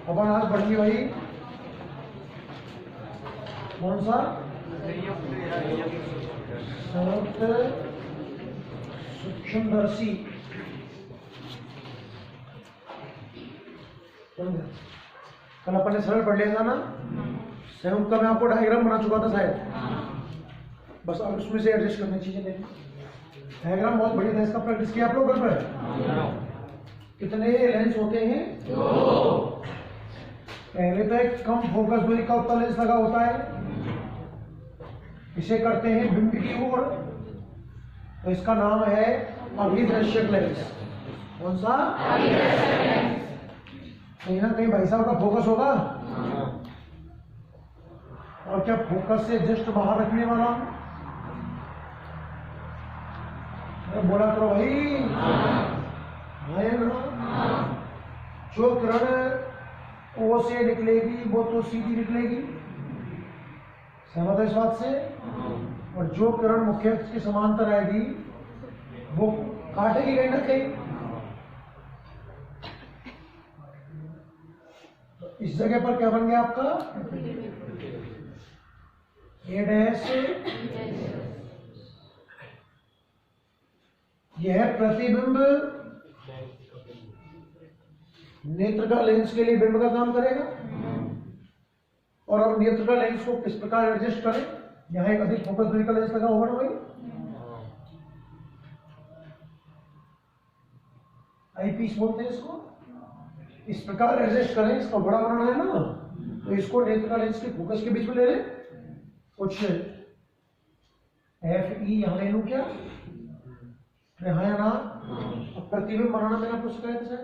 अपन आज पढ़ेंगे भाई कौन सा संयुक्त सूक्ष्मदर्शी। कल अपन ने सरल पढ़ लिया था ना, संयुक्त का मैं आपको डायग्राम बना चुका था शायद, बस अब उसमें से एडजस्ट करनी चीजें देखिए। डायग्राम बहुत बढ़िया था, इसका प्रैक्टिस किया आप लोग घर पर। कितने लेंस होते हैं? दो। पहले तो एक कम फोकस दूरी का उत्तल लेंस लगा होता है, इसे करते हैं बिंब की ओर, तो इसका नाम है अभिदृश्यक लेंस। कौन सा? अभिदृश्यक लेंस। कहीं ना कहीं भाई साहब का फोकस होगा, और क्या फोकस से जस्ट बाहर रखने वाला? बोला करो भाई, है ना? जो किरण ओ से निकलेगी वो तो सीधी निकलेगी, सहमत है इस बात से? और जो किरण मुख्य अक्ष के समांतर आएगी वो काटेगी कहीं ना कहीं। तो इस जगह पर क्या बन गया आपका? ए डैश। यह प्रतिबिंब नेत्र का लेंस के लिए बिंब का काम करेगा। और अब नेत्र का लेंस को किस प्रकार एडजस्ट करें? यहाँ एक अधिक फोकस दूरी का लेंस लगा होगा ना भाई, आईपीस बोलते हैं इसको। इस प्रकार एडजस्ट करें, इसका बड़ा बनाना है ना, तो इसको नेत्र का लेंस के फोकस के बीच में ले लें। कुछ एफ ई यहाँ ले लूं क्या? यहाँ या ना? अब प्रतिबिंब बनाना मैंने आपको सिखाया था शायद।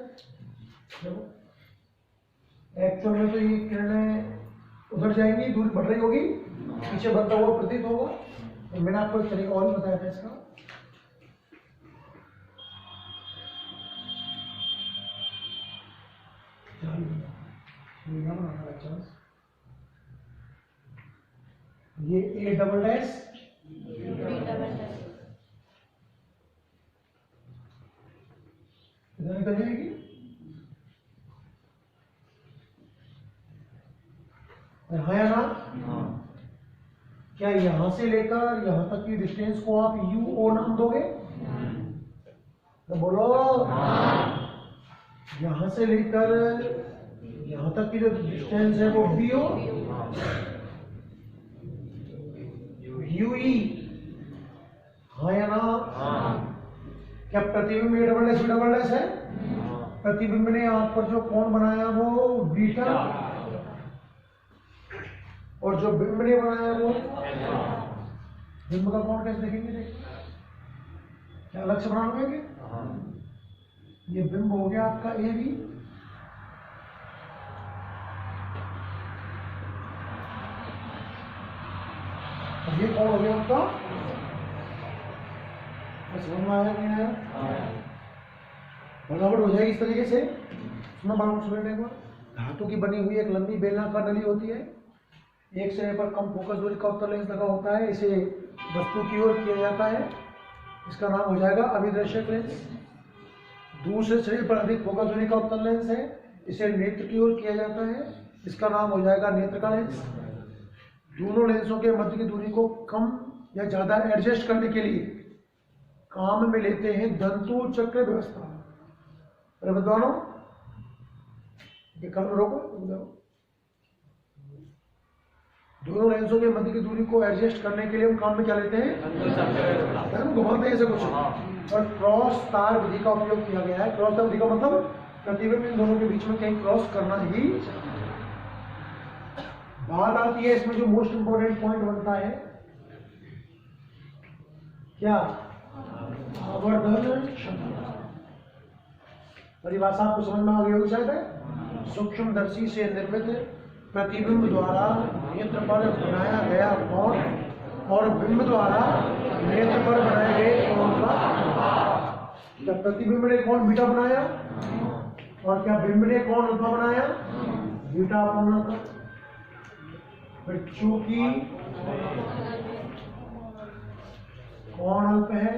एक्चुअल में तो ये किरणें उधर जाएंगी, दूरी बढ़ रही होगी, पीछे बनता हुआ प्रतीत होगा। तो मैंने आपको एक तरीका और बताया था इसका। ये ए डबल डैश, इधर निकल जाएगी। यहाँ या ना? क्या यहां से लेकर यहां तक की डिस्टेंस को आप यू ओ नाम दोगे? तो बोलो। यहां से लेकर यहां तक की जो डिस्टेंस है वो बी ओ, यू ई। हाँ या ना? क्या प्रतिबिंब A double dash B double dash है? प्रतिबिंब ने आप पर जो कोण बनाया वो बीटा, और जो बिंब ने बनाया वो बिंब का कोण कैसे देखेंगे? क्या अलग से बना लोगे? ये बिंब हो गया आपका ए बी, और ये कोण हो गया आपका। समझ में आया नहीं आया? बनावट हो जाएगी इस तरीके से। सुना बात सुन एक बार। धातु की बनी हुई एक लंबी बेलनाकार नली होती है, एक सिरे पर कम फोकस दूरी का उत्तल लेंस लगा होता है, इसे वस्तु की ओर किया जाता है, इसका नाम हो जाएगा अभिदृश्यक लेंस। दूसरे सिरे पर अधिक फोकस दूरी का उत्तल लेंस है, इसे नेत्र की ओर किया जाता है, इसका नाम हो जाएगा नेत्र का लेंस। दोनों लेंसों के मध्य की दूरी को कम या ज्यादा एडजस्ट करने के लिए काम में लेते हैं दंतु चक्र व्यवस्था। अरे विद्वानों, ये काम रोको। दोनों लेंसों के मध्य की दूरी को एडजस्ट करने के लिए हम काम में क्या लेते हैं? घुमाते हैं ऐसे कुछ, और क्रॉस तार विधि का उपयोग किया गया है। क्रॉस तार विधि का मतलब प्रतिबिंब इन दोनों के बीच में कहीं क्रॉस करना ही। बात आती है इसमें जो मोस्ट इंपोर्टेंट पॉइंट बनता है, क्या? आवर्धन क्षमता। परिभाषा आपको समझ में आ गई होगी शायद। सूक्ष्मदर्शी से निर्मित प्रतिबिंब द्वारा नेत्र पर बनाया गया कोण और बिंब द्वारा नेत्र पर बनाए गए कोण का। क्या प्रतिबिंब ने कोण बीटा बनाया, और क्या बिंब ने कोण अल्फा बनाया? बीटा अपना था। फिर चूंकि कोण अल्प है,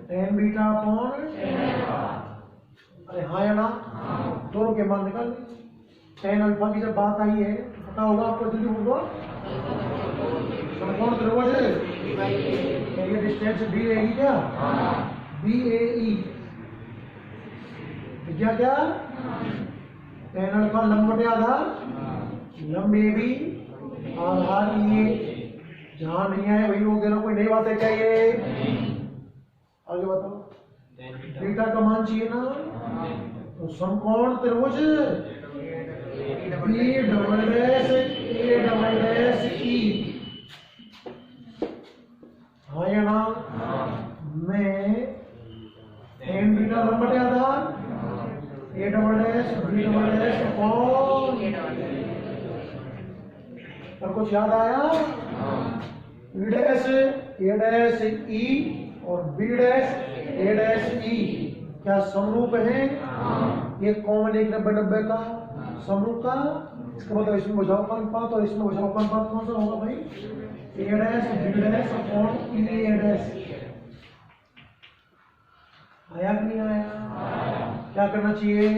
tan बीटा अपॉन, अरे हाँ या ना, दोनों के मान निकाल। tan अल्फा की जब बात आई है तो पता होगा आपको, जल्दी बोलो। समकोण त्रिभुज ये डिस्टेंस BAE क्या, BAE क्या क्या, tan अल्फा लंब बटे आधार, लंब AB आधार ये, जहां नहीं आए वही रोक देना। कोई नई बात है क्या ये? आगे बताओ। बीटा का मान चाहिए ना, तो समकोण त्रिभुज B double dash A double dash E, हाँ या ना, में tan बीटा लंब बटे आधार A double dash B double dash upon, और कुछ याद आया? B dash A dash E और B dash A dash E क्या समरूप है? ये कॉमन 1/90 का समरूप का। इसका मतलब इसमें भुजाओं का अनुपात और इसमें भुजाओं का अनुपात कौन सा होगा भाई? A dash B dash upon E A dash. आया कि नहीं आया? क्या करना चाहिए?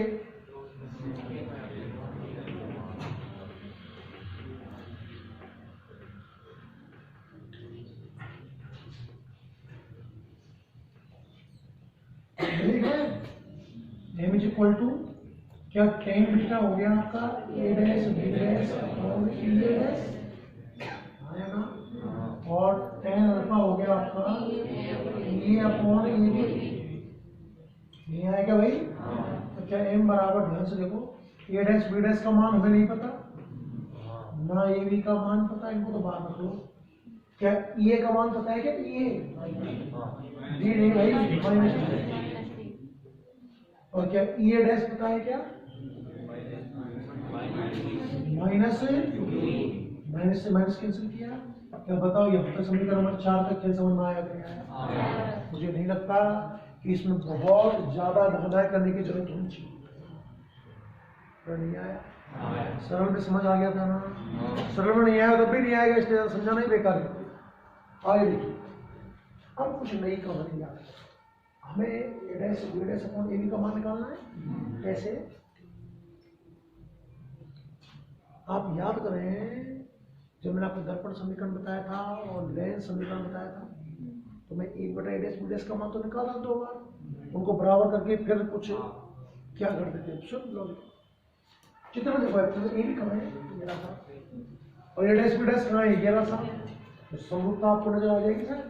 m इज इक्वल टू क्या, tan बीटा हो गया आपका A dash B dash upon E A dash, आया ना, और tan अल्फा हो गया आपका E अपॉन E B, नहीं आया क्या भाई? तो क्या m बराबर, ध्यान से देखो, A डैश B डैश का मान हमें नहीं पता ना, A B का मान पता है, इनको तो बाहर रख लो। क्या E A का मान पता है क्या? E A B नहीं भाई, और क्या E A डैश पता है क्या? माइनस, माइनस से माइनस कैंसिल किया। क्या बताओ, ये तो समीकरण नंबर 4 तक खेल समझ में आया गया? मुझे नहीं लगता कि इसमें बहुत ज्यादा धंधा करने की जरूरत होनी चाहिए। नहीं आया? सरल में समझ आ गया था ना? सरल में नहीं आया तब भी नहीं आएगा, इसलिए समझाना ही बेकार है। आगे देखिए, अब कुछ नई कहानी याद है हमें। A dash B dash upon A B का मान निकालना है। कैसे? आप याद करें, जब मैंने आपको दर्पण समीकरण बताया था और लेंस समीकरण बताया था, तो मैं 1/A डैश B डैश का मान तो निकाला 2 बार, उनको बराबर करके फिर कुछ क्या कर देते हैं, सब लोग चित्र में देखो, A भी कहाँ है, मेरा था, और A डैश B डैश कहाँ है, ये रहा। तो समरूपता आपको नजर आ जाएगी सर।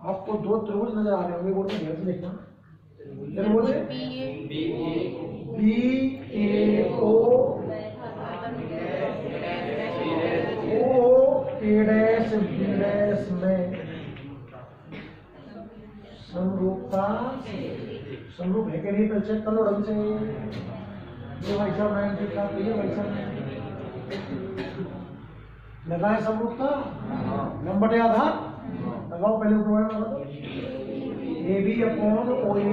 आपको 2 त्रिभुज नजर आ रहे होंगे, बोर्ड में ध्यान से देखना। त्रिभुज BAO A dash B dash में समरूपता, समरूप है कि नहीं तो चेक कर लो ढंग से। ये भाई साहब मैं देखा, ये भाई साहब लगाए समरूपता, लंब बटे आधार लगाओ, पहले प्रोग्राम लगा दो। AB upon OA,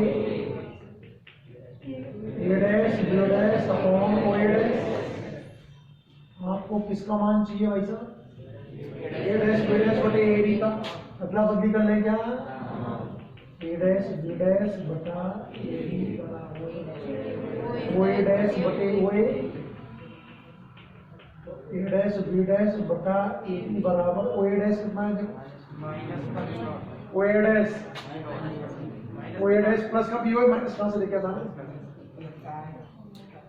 A dash B dash upon OA dash. आपको किसका मान चाहिए भाई साहब? A डैश B डैश बटे AB का, अदला बदली कर ले क्या? A डैश B डैश बटा AB बराबर OA डैश बटे OA, A dash B dash बटा AB बराबर OA डैश कितना है देखो, OA dash, OA dash plus का भी OA माइनस कहाँ से लेके आता है,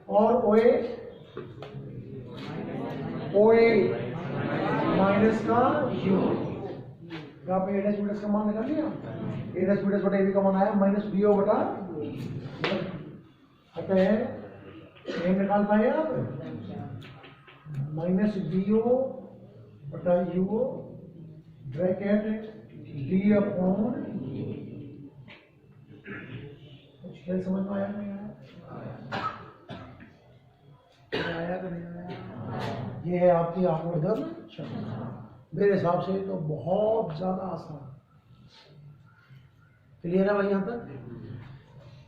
और OA माइनस का U, यहाँ पे A डैश B डैश का मान निकाल लिया। A डैश B डैश बटा AB का मान आया माइनस BO बटा, कहते हैं ये निकाल पाए आप, माइनस BO बटा UO ब्रैकेट D अपॉन, कुछ खेल समझ में आया नहीं आया कि नहीं आया? ये है आपकी आवर्धन क्षमता। मेरे हिसाब से तो बहुत ज्यादा आसान। क्लियर है भाई यहाँ तक?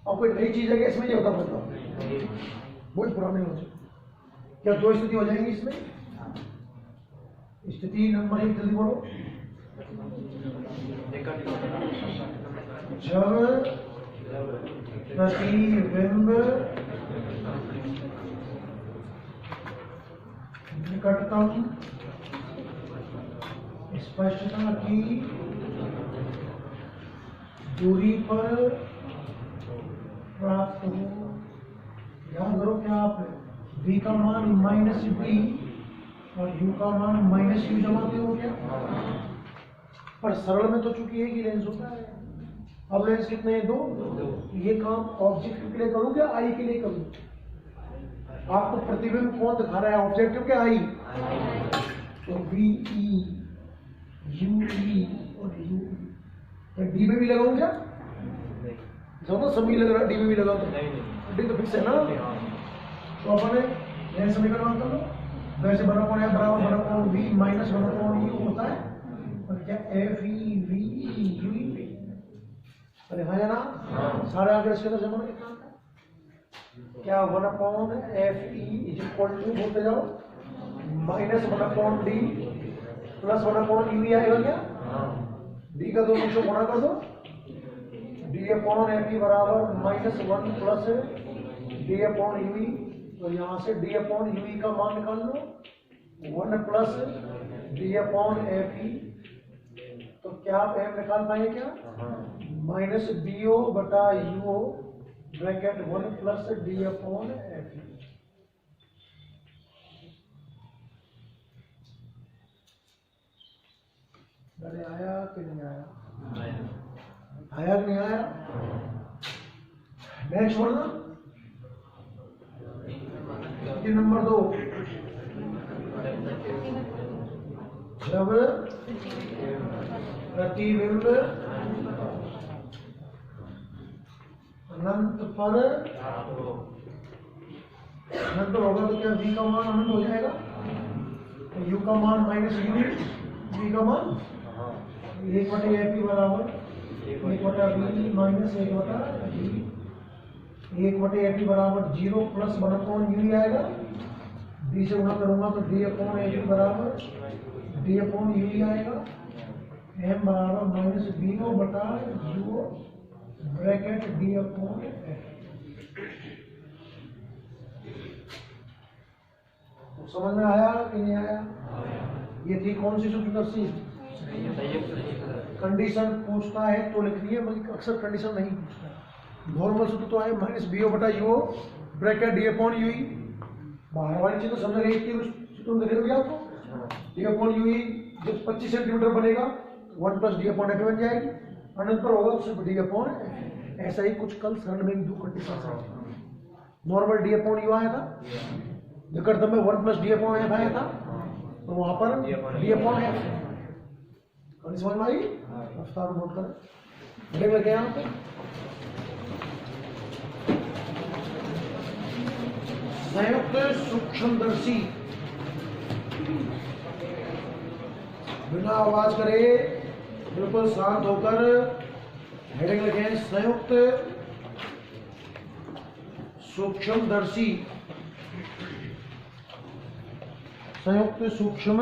और कोई नई चीज है कि इसमें ये होता बताओ, बहुत पुराने हो चुके। क्या 2 स्थिति हो जाएंगी इसमें? स्थिति नंबर 1 जल्दी बोलो। जब प्रतिबिंब निकटतम स्पष्टता की दूरी पर प्राप्त हो। याद करो क्या आप v का मान माइनस बी और u का मान माइनस यू जमाते हो क्या? पर सरल में तो चूंकि एक ही लेंस होता है। अब लेंस कितने हैं? दो। ये काम ऑब्जेक्टिव के लिए करूं क्या आई के लिए करूं? आपको प्रतिबिंब कौन दिखा रहा है, ऑब्जेक्टिव क्या आई? तो वी ई यू ई और यू डी में भी लगाऊं क्या? जब सभी लग रहा है डी में भी लगा तो डी तो फिक्स है ना। तो अपने लेंस समीकरण कर लो, वैसे बड़ा कौन है बराबर बड़ा कौन वी माइनस बड़ा कौन यू होता है। और क्या F E V E U ई। अरे हाँ या ना? सारे आगे इसके अंदर जमा कितना आता है? क्या 1/f(e) इज इक्वल टू बोलते जाओ माइनस 1/d प्लस 1/u आएगा क्या? d का दो अंशों गुणा कर दो, d/fe बराबर -1 प्लस d/ue। तो यहाँ से d/ue का मान निकाल लो 1 प्लस d/fe। तो क्या आप m निकाल पाएंगे क्या? माइनस bo बटा यूओ ब्रैकेट 1 प्लस d/fe। अरे आया कि नहीं आया? आया कि नहीं आया? नेक्स्ट बोलना नंबर 2। जब प्रतिबिंब अनंत पर अनंत होगा तो क्या v का मान अनंत हो जाएगा? तो u का मान माइनस यू, v का मान 1/f बराबर 1/v माइनस 1/v। 1/f बराबर 0 प्लस 1/u आएगा। d से गुणा करूंगा तो d/f बराबर d/u आएगा। m बराबर माइनस bo बटा u ब्रैकेट d/f। समझ में आया कि नहीं आया? ये थी कौन सी सूत्रदर्शी? कंडीशन पूछता है तो लिखनी है, बल्कि अक्सर कंडीशन नहीं पूछता है। नॉर्मल सूत्र तो है माइनस bo बटा u ब्रैकेट d/ue। बाहर वाली चीज तो समझ रही थी, सूत्र देख रहे हो आपको d/ue जब 25 सेंटीमीटर बनेगा 1 प्लस d/f बन जाएगी। अनंत पर होगा सिर्फ d/f। ऐसा ही कुछ कल सरल में भी दो कंडीशन नॉर्मल d/u आया था, निकटतम में 1 प्लस d/f आया था, तो वहां पर d/f। समझ में आई? रफ्तार नोट करें, देख लेते हैं यहाँ पे। संयुक्त सूक्ष्मदर्शी, बिना आवाज करे बिल्कुल शांत होकर हेडिंग लिखें। संयुक्त सूक्ष्मदर्शी, संयुक्त सूक्ष्म।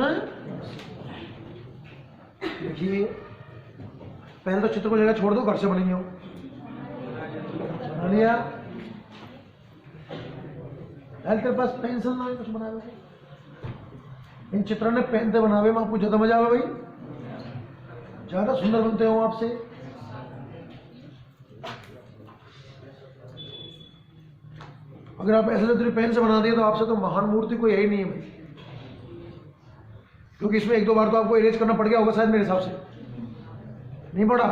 देखिए पहले तो चित्र को जगह छोड़ दो, घर से बनेंगे वो बना लिया। तेरे पास पेंसिल ना है कुछ बना लो। इन चित्रों ने पेन से बनावे में आपको ज्यादा मजा आवे भाई, ज्यादा सुंदर बनते हो आपसे। अगर आप ऐसे पेन से बना दिए तो आपसे तो महान मूर्ति कोई है ही नहीं है भाई, क्योंकि इसमें 1-2 बार तो आपको इरेज करना पड़ गया होगा शायद, मेरे हिसाब से नहीं पड़ा?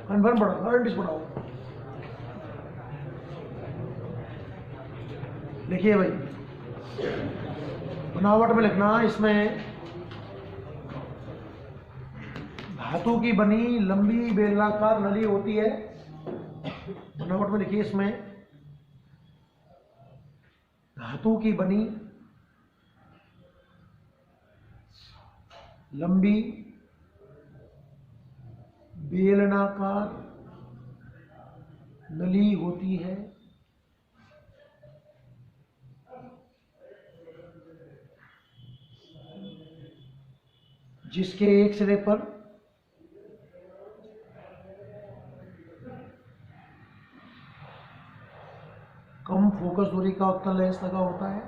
कन्फर्म पड़ा, गारंटी पड़ा होगा। देखिए भाई बनावट में लिखना, इसमें धातु की बनी लंबी बेलनाकार नली होती है। बनावट में देखिए इसमें धातु की बनी लंबी बेलनाकार नली होती है, जिसके एक सिरे पर कम फोकस दूरी का उत्तल लेंस लगा होता है।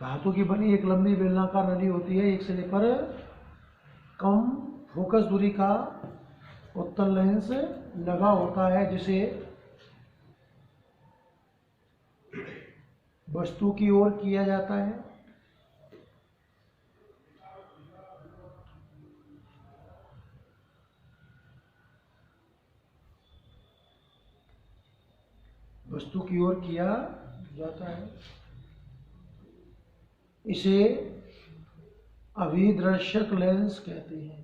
धातु की बनी एक लंबी बेलनाकार नली होती है, एक सिरे पर कम फोकस दूरी का उत्तल लेंस लगा होता है, जिसे वस्तु की ओर किया जाता है। वस्तु की ओर किया जाता है। इसे अभिदृश्यक लेंस कहते हैं।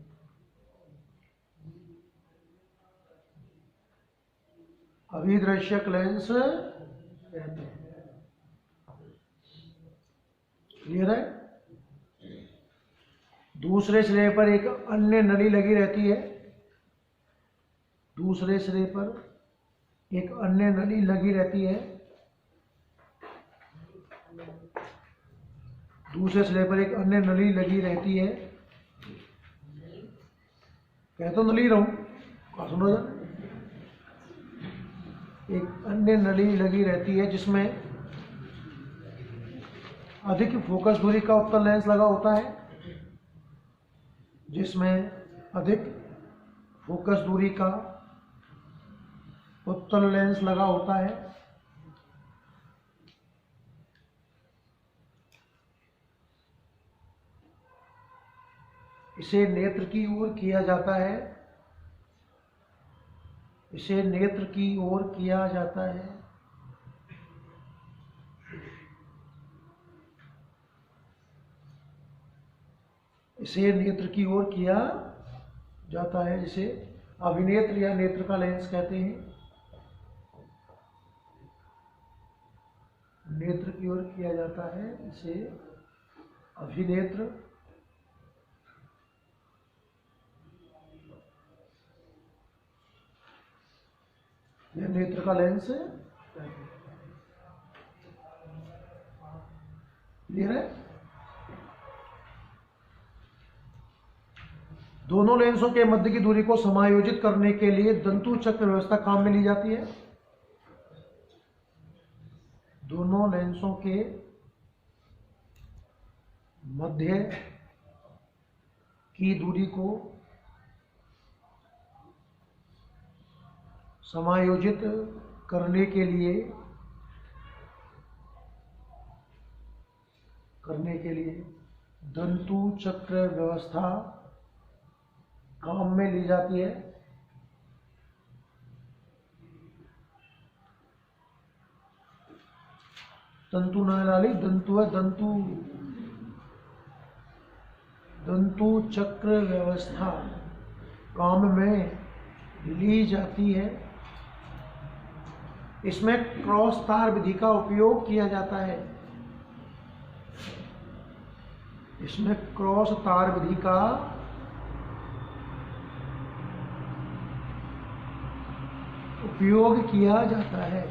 अभिदृश्यक लेंस कहते हैं। क्लियर है? दूसरे सिरे पर एक अन्य नली लगी रहती है। दूसरे सिरे पर एक अन्य नली लगी रहती है। दूसरे सिरे पर एक अन्य नली लगी रहती है। कह तो नली रहूं, सुनो जरा। एक अन्य नली लगी रहती है जिसमें अधिक फोकस दूरी का उत्तल लेंस लगा होता है। जिसमें अधिक फोकस दूरी का उत्तल लेंस लगा होता है। इसे नेत्र की ओर किया जाता है। इसे नेत्र की ओर किया जाता है। इसे नेत्र की ओर किया जाता है, जिसे अभिनेत्र या नेत्र का लेंस कहते हैं। नेत्र की ओर किया जाता है, इसे अभिनेत्र या नेत्र का लेंस कहते हैं। क्लियर है? दोनों लेंसों के मध्य की दूरी को समायोजित करने के लिए दंतु चक्र व्यवस्था काम में ली जाती है। दोनों लेंसों के मध्य की दूरी को समायोजित करने के लिए दंतु चक्र व्यवस्था काम में ली जाती है। तंतु नाली दंतु है, दंतु चक्र व्यवस्था काम में ली जाती है। इसमें क्रॉस तार विधि का उपयोग किया जाता है। इसमें क्रॉस तार विधि का उपयोग किया जाता है।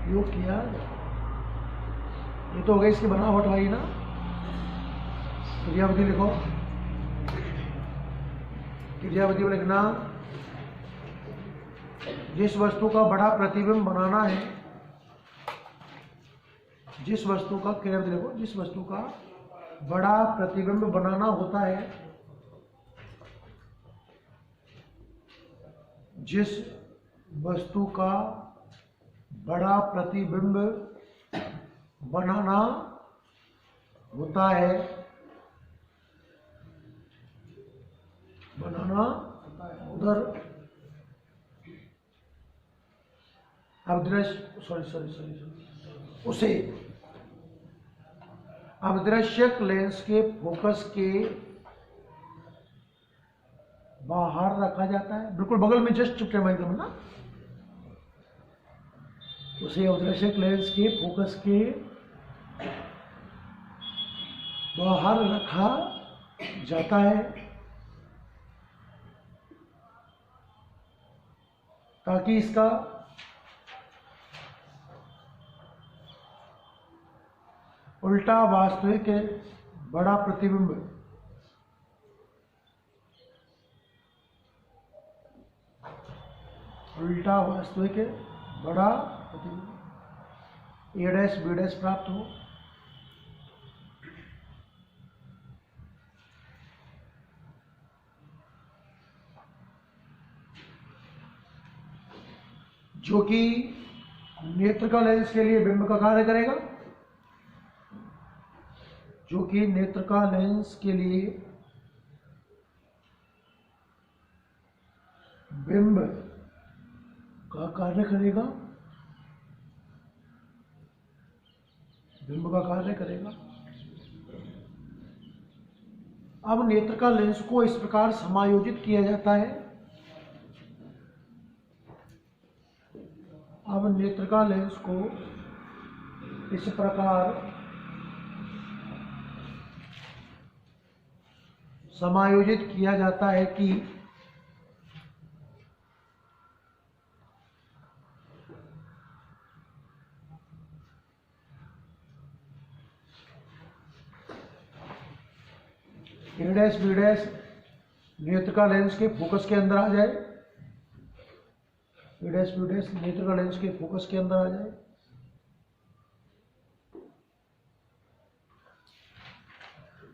उपयोग किया जाता है। ये तो हो गई इसकी बनावट भाई ना। क्रियाविधि लिखो। क्रियाविधि में लिखना, जिस वस्तु का बड़ा प्रतिबिंब बनाना है, जिस वस्तु का, क्रियाविधि लिखो, जिस वस्तु का बड़ा प्रतिबिंब बनाना होता है, जिस वस्तु का बड़ा प्रतिबिंब बनाना होता है, उधर उसे अभिदृश्यक लेंस के फोकस के बाहर रखा जाता है। बिल्कुल बगल में, जस्ट चिपटे में एकदम ना। उसे अभिदृश्यक लेंस के फोकस के बाहर रखा जाता है, ताकि इसका उल्टा वास्तविक बड़ा प्रतिबिंब, उल्टा वास्तविक बड़ा प्रतिबिंब ए डैश बी डैश प्राप्त हो। जो कि नेत्र का लेंस के लिए बिंब का कार्य करेगा, जो कि नेत्र का लेंस के लिए बिंब का कार्य करेगा, बिंब का कार्य करेगा। अब नेत्र का लेंस को इस प्रकार समायोजित किया जाता है, अब नेत्र का लेंस को इस प्रकार समायोजित किया जाता है कि ए डैश बी डैश नेत्र का लेंस के फोकस के अंदर आ जाए, ए डैश बी डैश नेत्र का लेंस के फोकस के अंदर आ जाए,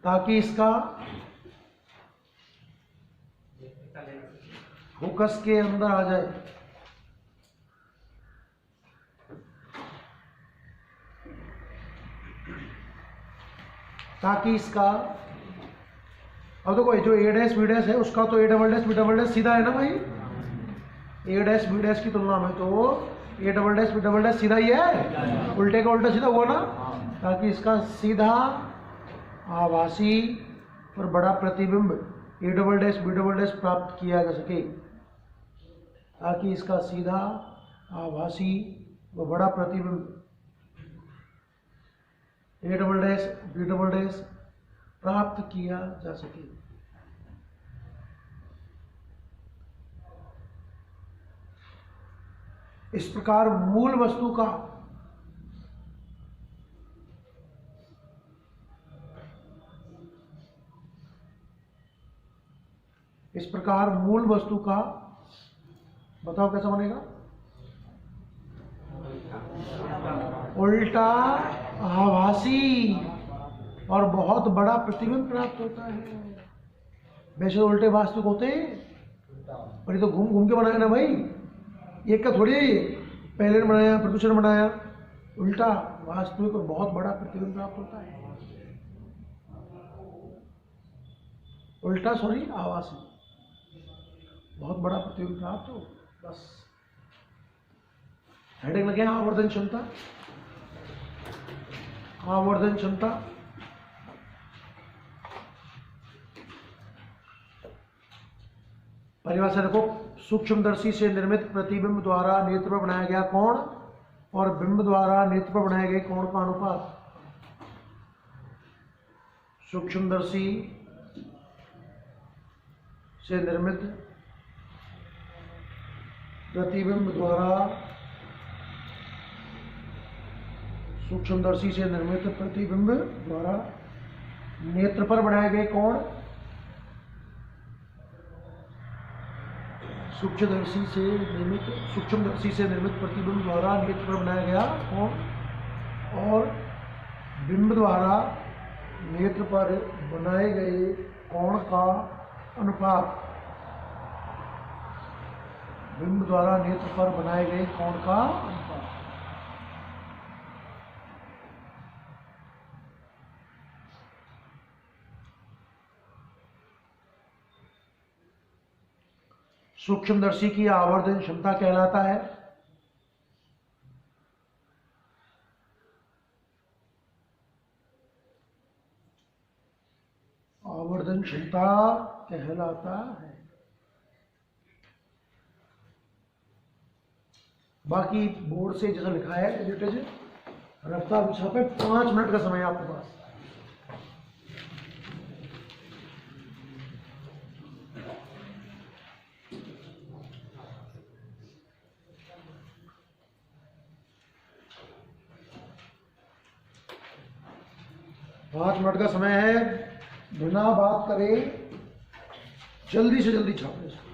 ताकि इसका फोकस के अंदर आ जाए, ताकि इसका, अब देखो जो ए डैश बी डैश है उसका तो A double dash B double dash सीधा है ना भाई, ए डैश बी डैश की तुलना में तो A double dash B double dash सीधा ही है, उल्टे का उल्टा सीधा हुआ ना, ताकि इसका सीधा आभासी और बड़ा प्रतिबिंब A double dash B double dash प्राप्त किया जा सके, ताकि इसका सीधा आभासी व बड़ा प्रतिबिंब A double dash B double dash प्राप्त किया जा सके। इस प्रकार मूल वस्तु का बताओ कैसा बनेगा, उल्टा आभासी और बहुत बड़ा प्रतिबिंब प्राप्त होता है। वैसे तो उल्टे वास्तविक होते हैं, पर ये तो घूम घूम के बनाया ना भाई, एक का थोड़ी पहले ने बनाया फिर दूसरे ने बनाया, उल्टा वास्तविक और बहुत बड़ा प्रतिबिंब प्राप्त होता है, उल्टा सॉरी आभासी, बहुत बड़ा प्रतिबिंब प्राप्त हो। बस हेडिंग लगे आवर्धन क्षमता, आवर्धन क्षमता परिभाषा देखो, सूक्ष्मदर्शी से निर्मित प्रतिबिंब द्वारा नेत्र पर बनाया गया कोण और बिंब द्वारा नेत्र पर बनाए गए कोण का अनुपात। सूक्ष्मदर्शी से निर्मित प्रतिबिंब द्वारा, सूक्ष्मदर्शी से निर्मित प्रतिबिंब द्वारा नेत्र पर बनाए गए कोण, सूक्ष्मदर्शी से निर्मित प्रतिबिंब द्वारा नेत्र पर बनाया गया कोण और बिंब द्वारा नेत्र पर बनाए गए कोण का अनुपात, बिंब द्वारा नेत्र पर बनाए गए कोण का अनुपात। सूक्ष्मदर्शी की आवर्धन क्षमता कहलाता है आवर्धन क्षमता कहलाता है। बाकी बोर्ड से जैसा लिखा है एडिटेज रफ्तार विषय पे 5 मिनट का समय है आपके पास। 5 मिनट का समय है, बिना बात करे जल्दी से जल्दी छापो इसको।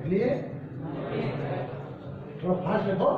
लिए थोड़ा फास्ट देखो।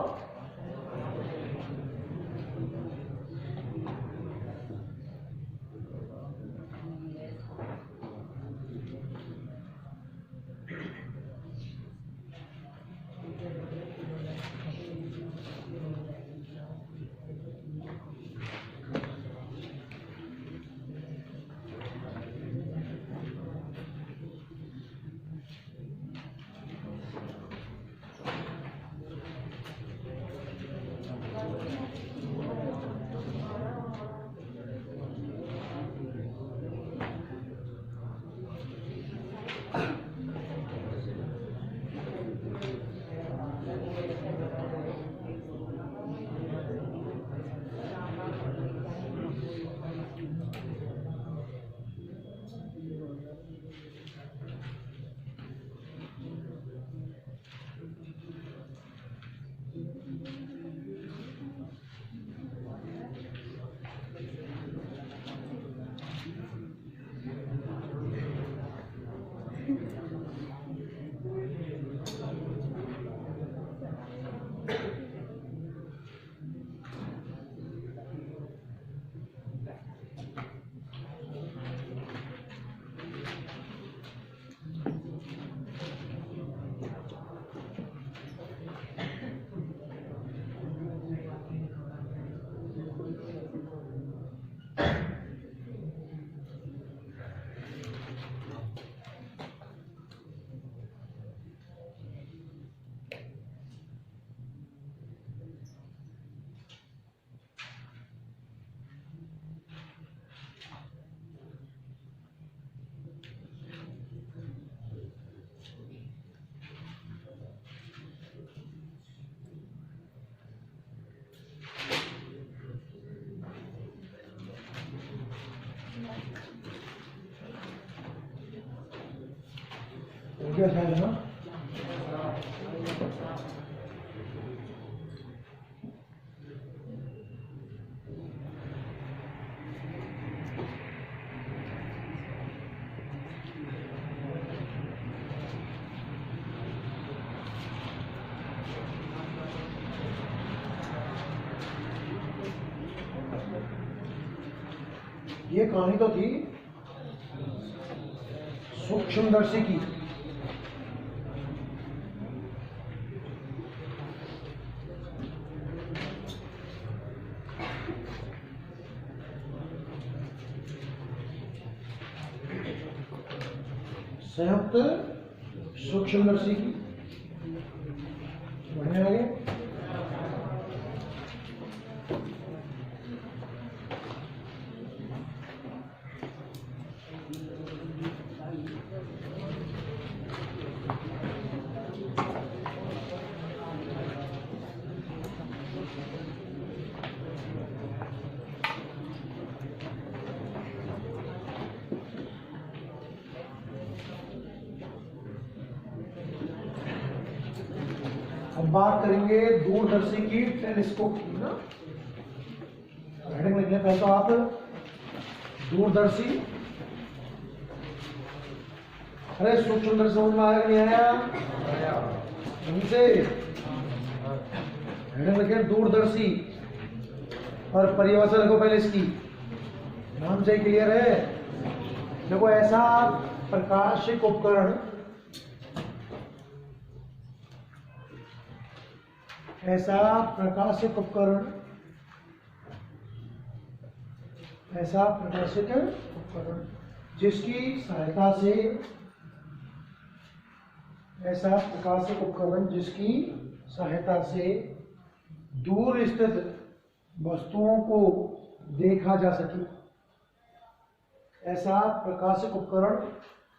क्या शायद ना ये कहानी तो थी सूक्ष्मदर्शी की। संयुक्त सूक्ष्मदर्शी की। बढ़ने लगे। अब बात करेंगे दूरदर्शी की, टेलीस्कोप की ना। हेडिंग लिखने पहले तो आप दूरदर्शी। अरे सूक्ष्मदर्शी समझ में आया कि नहीं आया? हमसे हेडिंग लिखे दूरदर्शी और परिभाषा लिखो पहले इसकी, नाम से क्लियर है। देखो ऐसा प्रकाशिक उपकरण, ऐसा प्रकाशिक उपकरण, ऐसा प्रकाशिक उपकरण जिसकी सहायता से, ऐसा प्रकाशिक उपकरण जिसकी सहायता से दूर स्थित वस्तुओं को देखा जा सके। ऐसा प्रकाशिक उपकरण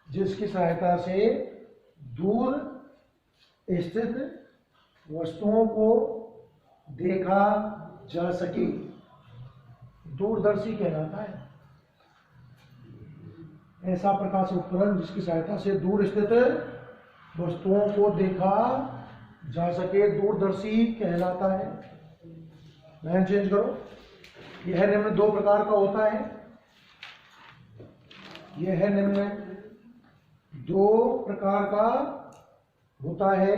जिसकी सहायता से दूर स्थित वस्तुओं को देखा जा सके, दूरदर्शी कहलाता है। ऐसा प्रकाश उपकरण जिसकी सहायता से दूर स्थित वस्तुओं को देखा जा सके, दूरदर्शी कहलाता है। लाइन चेंज करो। यह निम्न दो प्रकार का होता है। यह निम्न दो प्रकार का होता है।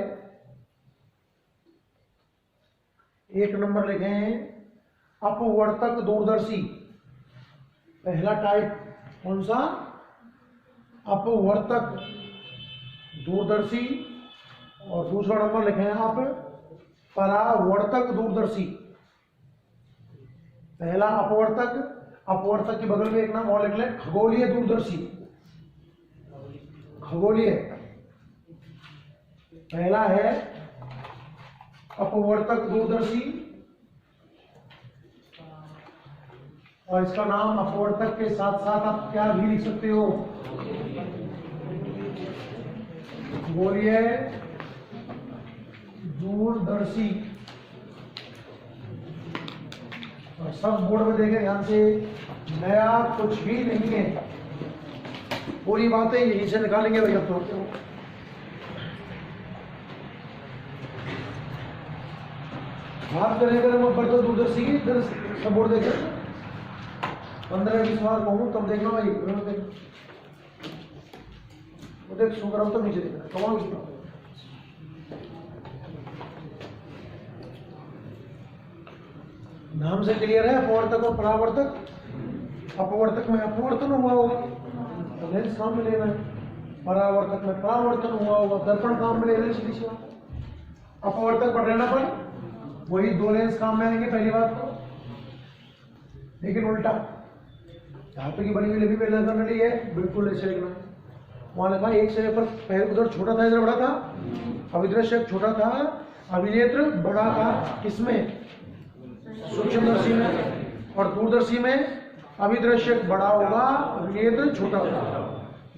एक नंबर लिखें अपवर्तक दूरदर्शी। पहला टाइप कौन सा? अपवर्तक दूरदर्शी। और दूसरा नंबर लिखें आप परावर्तक दूरदर्शी। पहला अपवर्तक, अपवर्तक के बगल में एक नाम और लिख लें खगोलीय दूरदर्शी। खगोलीय पहला है अपवर्तक दूरदर्शी, और इसका नाम अपवर्तक के साथ साथ आप क्या भी लिख सकते हो? खगोलीय दूरदर्शी। और सब बोर्ड में देखें ध्यान से, नया कुछ भी नहीं है, पूरी बातें यहीं से निकालेंगे भाई। अब तो बात करेंगे हम दूरदर्शी की, इधर सब बोर्ड देखें। 15-20 बार कहूँ तब देखना भाई। वो देख शो कराओ तो नीचे देखना, कमाल। नाम से क्लियर है अपवर्तक और परावर्तक। अपवर्तक में अपवर्तन हुआ होगा तो लेंस काम में लेना है, परावर्तक में परावर्तन हुआ होगा, दर्पण काम में लेना है। अपवर्तक पर रहना पर वही दो लेंस काम में आएंगे पहली बात तो, लेकिन उल्टा धातु की बनी हुई लिपि पे नली है, बिल्कुल ऐसे लिखना है। वहां लिखा एक सिरे पर पहले उधर छोटा था, इधर बड़ा था। अभिदृश्यक छोटा था, अभिनेत्र बड़ा था। किसमें? सूक्ष्मदर्शी में। और दूरदर्शी में अभिदृश्यक बड़ा होगा, अभिनेत्र छोटा होगा।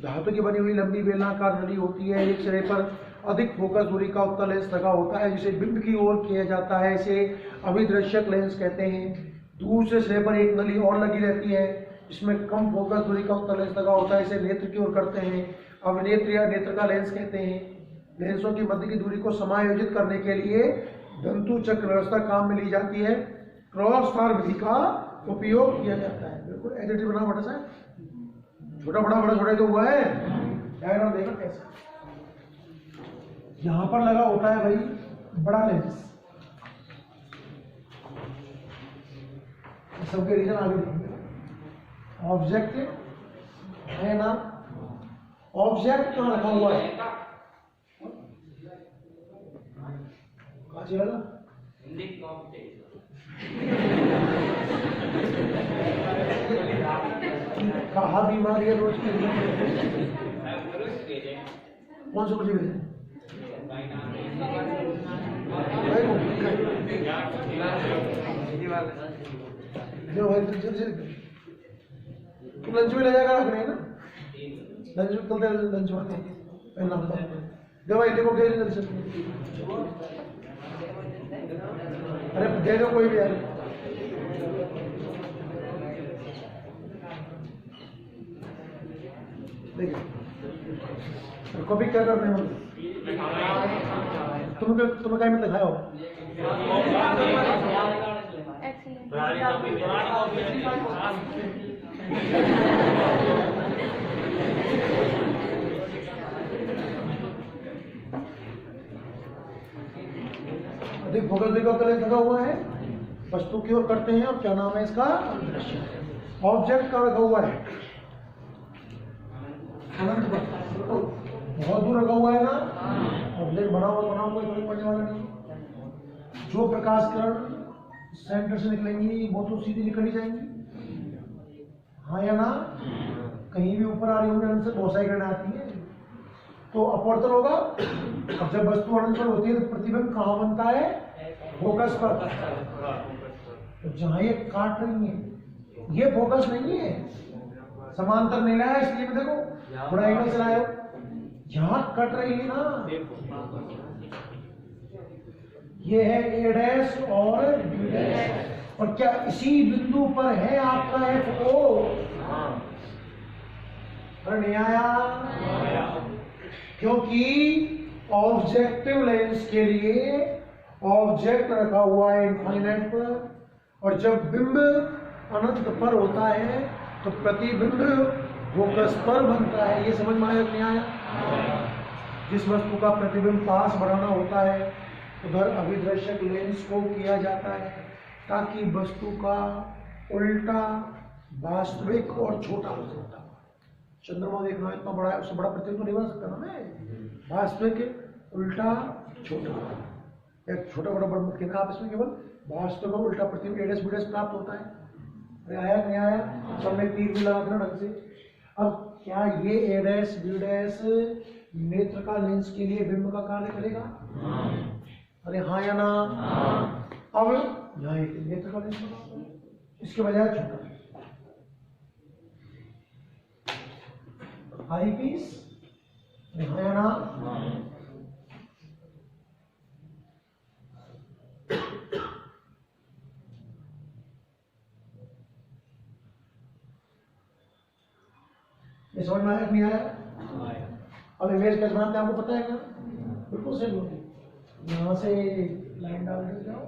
धातु की बनी हुई लंबी बेलनाकार नली होती है। एक सिरे पर अधिक फोकस दूरी का उत्तल लेंस लगा होता है जिसे बिंब की ओर किया जाता है, इसे अभिदृश्यक लेंस कहते हैं। दूसरे सिरे पर एक नली और लगी रहती है जिसमें कम फोकस दूरी का उत्तल लेंस लगा होता है, इसे नेत्र की ओर करते हैं, अभिनेत्र या नेत्र का लेंस कहते हैं। लेंसों की मध्य की दूरी को समायोजित करने के लिए दंतु चक्र व्यवस्था काम में ली जाती है। क्रॉस तार विधि का उपयोग किया जाता है। बिल्कुल एडिटिव बना बड़ा सा, छोटा बड़ा बड़ा छोटा तो हुआ है। डायग्राम देखो कैसे यहां पर लगा होता है भाई बड़ा लेंस। सबके रीजन आगे देखेंगे। ऑब्जेक्ट है ना, ऑब्जेक्ट कहाँ रखा हुआ है, कहा बीमारी है रोज की, कौन सा कुछ तू लंच में ले जाएगा रख रहे हैं ना, लंच में कल लंच में पहला दे भाई, देखो गए जल्दी से, अरे दे दो कोई भी यार, देखिए कभी क्या करते हैं तुम्हें क्या मतलब खाया हो, अधिक फोकस देखो कलेंस लगा हुआ है, वस्तु की ओर करते हैं और क्या नाम है इसका, ऑब्जेक्ट का रखा हुआ है, अनंत पर बहुत दूर रखा हुआ है ना, ऑब्जेक्ट बनाओ कोई फर्क पड़ने वाला नहीं, जो प्रकाश किरण सेंटर से निकलेंगी वो तो सीधी निकली जाएंगी, हाँ या ना, कहीं भी ऊपर आ रही होंगी अनंत से बहुत सारी किरणें आती है, तो अपवर्तन होगा। अब जब वस्तु अनंत पर होती है तो प्रतिबिंब कहाँ बनता है, फोकस पर, तो जहां ये काट रही है ये फोकस नहीं है, समांतर नहीं लाया इसलिए मैं देखो थोड़ा एंगल से लाया, यहां कट रही है ना, ये है ए डैश और बी डैश, और क्या इसी बिंदु पर है आपका एफ ओ, अरे नहीं आया, क्योंकि ऑब्जेक्टिव लेंस के लिए ऑब्जेक्ट रखा हुआ है इनफाइनाइट पर, और जब बिंब अनंत पर होता है तो प्रतिबिंब फोकस पर बनता है, ये समझ में आया नहीं आया, जिस वस्तु का प्रतिबिंब पास बढ़ाना होता है उधर अभिदर्शक लेंस को किया जाता है ताकि वस्तु का उल्टा वास्तविक और छोटा हो सकता है, चंद्रमा देखना इतना बड़ा है, उससे बड़ा प्रतिबिंब नहीं बना सकता ना मैं, वास्तविक उल्टा छोटा, एक छोटा बड़ा बड़ा मत कहना आप इसमें, केवल वास्तविक और उल्टा प्रतिबिंब एडस बीडस प्राप्त होता है, अरे आया नहीं आया, सब में तीर भी लगा देना ढंग से। अब क्या ये एडस बीडस नेत्र का लेंस के लिए बिंब का कार्य करेगा, अरे हाँ या ना, अब यहाँ एक नेत्र का लेंस बना, इसके बजाय छोटा आई पीस, हाँ या ना, ये समझ में आया नहीं आया, अब इमेज कैसे बनाते हैं आपको पता है क्या, बिल्कुल सही होती, यहाँ से लाइन डाल के जाओ,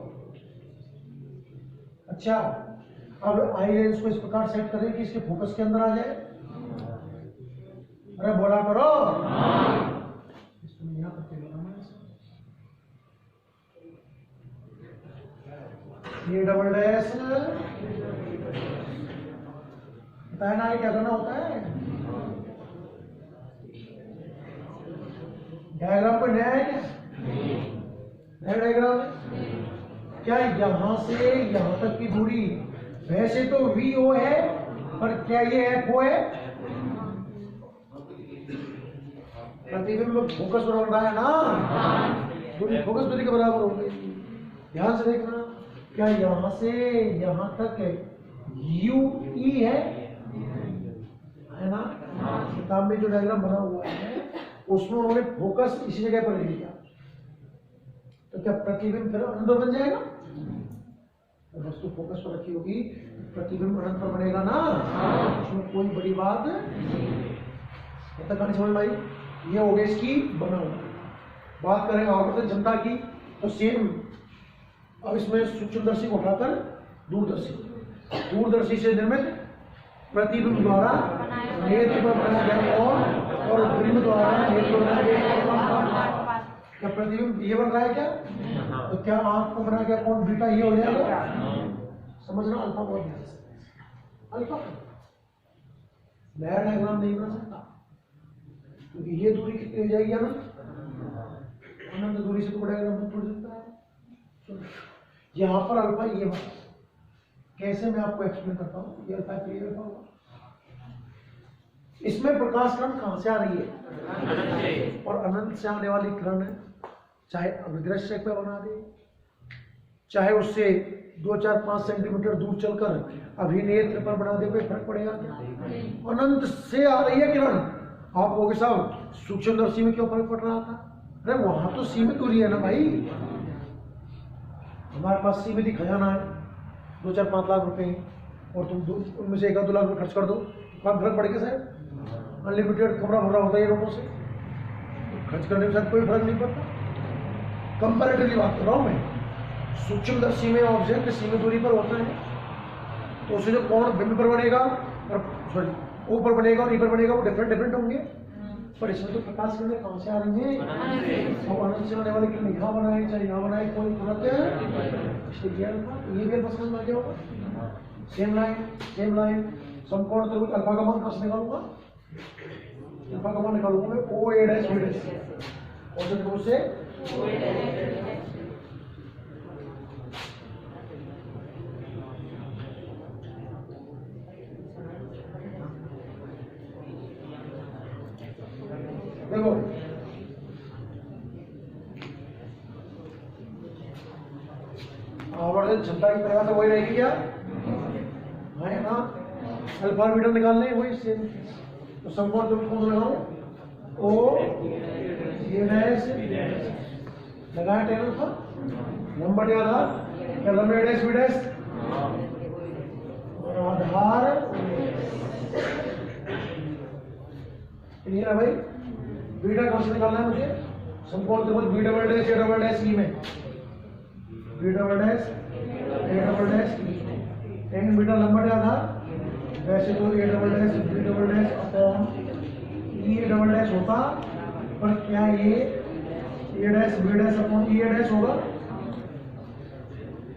अच्छा अब आई लेंस को इस प्रकार सेट करें कि इसके फोकस के अंदर आ जाए, अरे बोला करो, इसको यहाँ करके लगाना ये डबल डैश बताया ना, ये क्या करना होता है, डायग्राम पर नया है क्या, नया डायग्राम क्या, यहां से यहां तक की दूरी वैसे तो वी ओ है, पर क्या ये एफ ओ है, प्रतिबिंब फोकस बराबर रहा है ना, दूरी फोकस दूरी के बराबर हो गई, ध्यान से देखना, क्या यहां से यहां तक यू ई है ना, किताब में जो डायग्राम बना हुआ है उसमें उन्होंने फोकस इसी जगह पर ले लिया, तो क्या प्रतिबिंब फिर अनंत बन जाएगा, तो वस्तु फोकस पर रखी होगी प्रतिबिंब अनंत पर बनेगा ना, उसमें कोई बड़ी बात कहानी समझ में आई, ये हो गई इसकी बना हुआ। बात करें आवर्तन जनता की तो सेम, अब इसमें सूक्ष्मदर्शी को उठाकर दूरदर्शी से निर्मित प्रतिबिंब द्वारा नेत्र पर बनाया गया और बिंब द्वारा नेत्र पर बनाया गया, क्या प्रतिबिंब ये बन रहा है क्या, तो क्या आंख को बना गया कौन बीटा ये हो जाएगा, समझना, अल्फा बहुत ध्यान से, अल्फा नया डायग्राम नहीं बना सकता, क्योंकि ये दूरी कितनी हो जाएगी अनंत, अनंत दूरी से तो डायग्राम नहीं टूट सकता है। यहाँ पर अल्फा ये बात कैसे मैं आपको एक्सप्लेन करता हूँ, ये अल्फा क्लियर होगा। इसमें प्रकाश किरण कहां से आ रही है, और अनंत से आने वाली किरण चाहे अभिदृश्य पे बना दे, चाहे उससे 2-4-5 सेंटीमीटर दूर चलकर अभिनेत्र पर बना दे, कोई फर्क पड़ेगा क्या? अनंत से आ रही है किरण। आप कहोगे साहब सूक्ष्मदर्शी में क्यों फर्क पड़ रहा था? अरे वहां तो सीमित दूरी है ना भाई, हमारे पास सीमित ही खजाना है, 2-4-5 लाख रुपए, और तुम उनमें से 1-2 लाख रुपए खर्च कर दो, कम फर्क पड़ेगा साहब? अनलिमिटेड कमरा भरा होता है ये लोगों से, खर्च करने के साथ कोई फर्क नहीं पड़ता। कंपैरेटिवली बात कर रहा हूँ मैं, सूक्ष्मदर्शी में ऑब्जेक्ट सीमित दूरी पर होता है, तो उसे जो कोण बिंब पर बनेगा और सॉरी ऊपर बनेगा और नीचे बनेगा वो डिफरेंट होंगे, पर इसमें तो प्रकाश किरणें कहां से आ रही हैं? और अनंत से आने वाली किरण यहाँ बनाए चाहे यहाँ बनाए कोई फर्क है? ये भी अल्फा समझ में आ गया होगा। सेम लाइन समकोण त्रिभुज अल्फा का मान कैसे निकालूंगा? अल्फा का मान निकालूंगा मैं OA' B' और त्रिभुज से देखो आवर्धन क्षमता की परिभाषा वही रहेगी क्या? है ना, अल्फा बीटा निकालने वही सेम। तो समकोण त्रिभुज कौन सा लगाऊं? O A' लगाया tan अल्फा, लंबा आधार क्या लंबे A' B' और आधार क्लियर है भाई? बीटा कौन से निकालना है मुझे? समकोण त्रिभुज B' A' E में B' A' E tan beta लंबा आधार, वैसे तो A' B' अपॉन E' होता, पर क्या ये A' B' अपॉन E' होगा?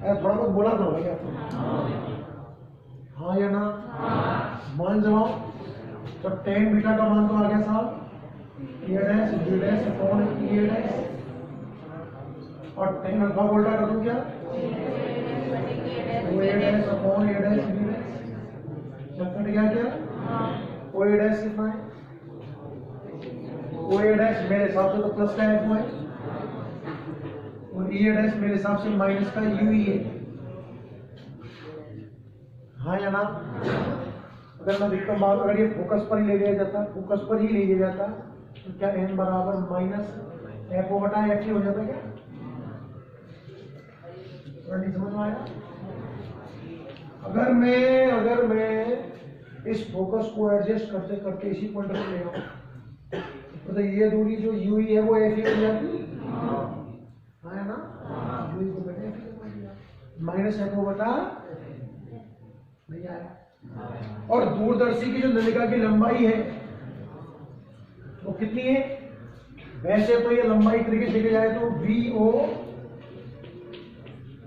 थोड़ा बहुत बोला था क्या? हाँ या ना? मान जाओ तो tan बीटा का मान तो आ गया साहब A' B' अपॉन E' और tan अल्फा को उल्टा कर दूं क्या? A' upon A' B' cut गया क्या? OA' कितना है? OA' मेरे हिसाब से तो प्लस का F है और E' मेरे हिसाब से माइनस का U ही है। हाँ या ना? अगर मैं देखता हूँ अगर ये फोकस पर ही ले लिया जाता तो क्या n बराबर माइनस F/F ही हो जाता क्या? नहीं समझ में आया? अगर मैं इस फोकस को एडजस्ट करते करते इसी पॉइंट पर ले आऊं तो ये दूरी जो u ही है वो F ही हो जाती है ना? u को मैंने F माइनस F/F नहीं आया। और दूरदर्शी की जो नलिका की लंबाई है वो कितनी है? वैसे तो ये लंबाई तरीके से देखा जाए तो VO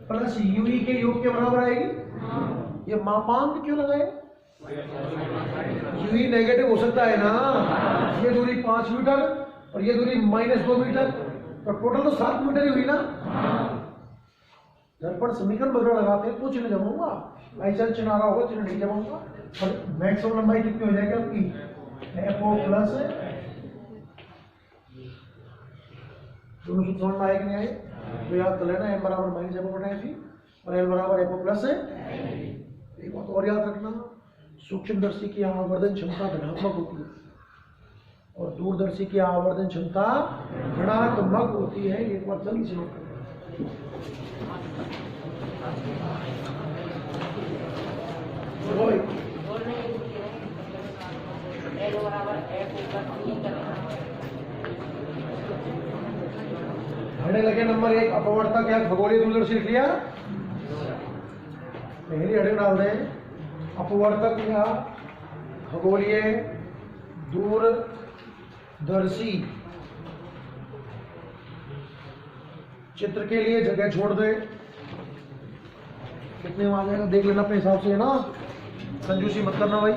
प्लस UE के योग के बराबर आएगी। ये मापांक क्यों लगाए? UE नेगेटिव हो सकता है ना, ये दूरी 5 मीटर और ये दूरी -2 मीटर, तो टोटल तो 7 मीटर ही हुई ना। दर्पण समीकरण वगैरह लगाते हैं तो चिन्ह जमाऊंगा, ऐसा चिन्ह आ रहा होगा चिन्ह नहीं जमाऊंगा। और मैक्सिमम लंबाई कितनी हो जाएगी आपकी? FO प्लस दोनों सूत्र समझ में आए कि नहीं आए? तो याद कर लेना, m बराबर -F/F और l बराबर FO प्लस है। एक बात और याद रखना, सूक्ष्मदर्शी की आवर्धन क्षमता धनात्मक होती है और दूरदर्शी की आवर्धन क्षमता ऋणात्मक होती है। एक बार जल्दी से नोट करना। घड़े लगे नंबर 1 अपवर्तक या खगोलीय दूरदर्शी लिख लिया। पहली हेडिंग डाल दें, अपवर्तक या खगोलीय दूरदर्शी। चित्र के लिए जगह छोड़ दे, कितने में आ जाएगा देख लेना अपने हिसाब से, है ना? कंजूसी मत करना भाई।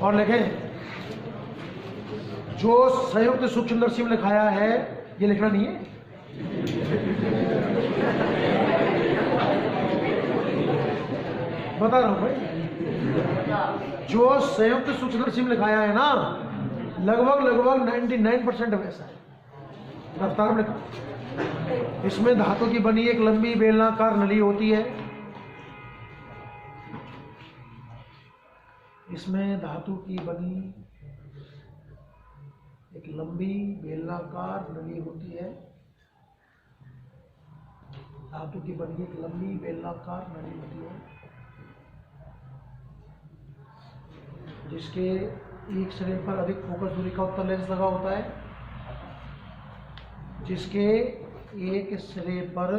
और लिखें, जो संयुक्त सूक्ष्मदर्शी में लिखाया है, ये लिखना नहीं है, बता रहा हूं भाई, जो संयुक्त सूक्ष्मदर्शी में लिखाया है ना, लगभग 99% वैसा है। रफ्तार में लिखा, इसमें धातु की बनी एक लंबी बेलनाकार नली होती है, इसमें धातु की बनी एक लंबी बेलनाकार नली होती है, धातु की बनी एक लंबी बेलनाकार नली होती है, जिसके एक सिरे पर अधिक फोकस दूरी का उत्तल लेंस लगा होता है, जिसके एक सिरे पर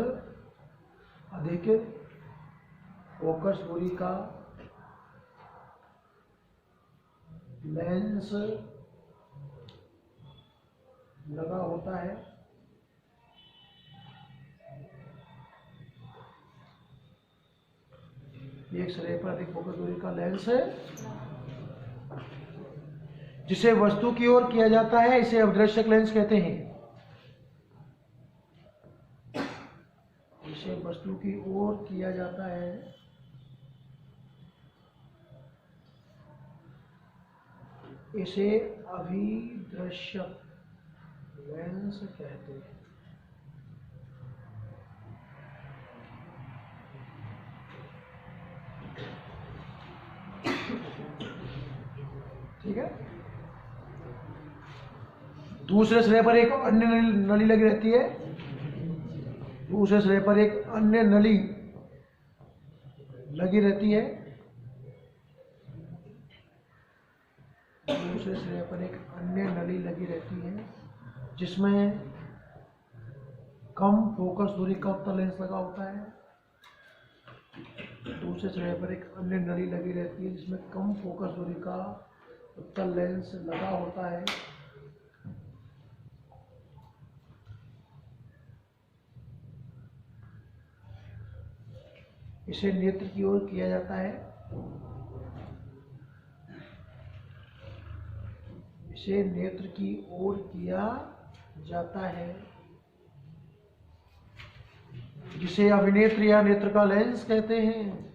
अधिक फोकस दूरी का लेंस लगा होता है, एक सिरे पर अधिक फोकस दूरी का लेंस जिसे वस्तु की ओर किया जाता है, इसे अवदृश्यक लेंस कहते हैं। इसे वस्तु की ओर किया जाता है, इसे अभिदृश्यक लेंस कहते हैं। ठीक है। दूसरे सिरे पर एक अन्य नली लगी रहती है, दूसरे सिरे पर एक अन्य नली लगी रहती है, दूसरे सिरे पर एक अन्य नली लगी रहती है, जिसमें कम फोकस दूरी का उत्तल लेंस लगा होता है, दूसरे सिरे पर एक अन्य नली लगी रहती है, जिसमें कम फोकस दूरी का उत्तल लेंस लगा होता है, इसे नेत्र की ओर किया जाता है, इसे नेत्र की ओर किया जाता है, जिसे अभिनेत्र या नेत्र का लेंस कहते हैं।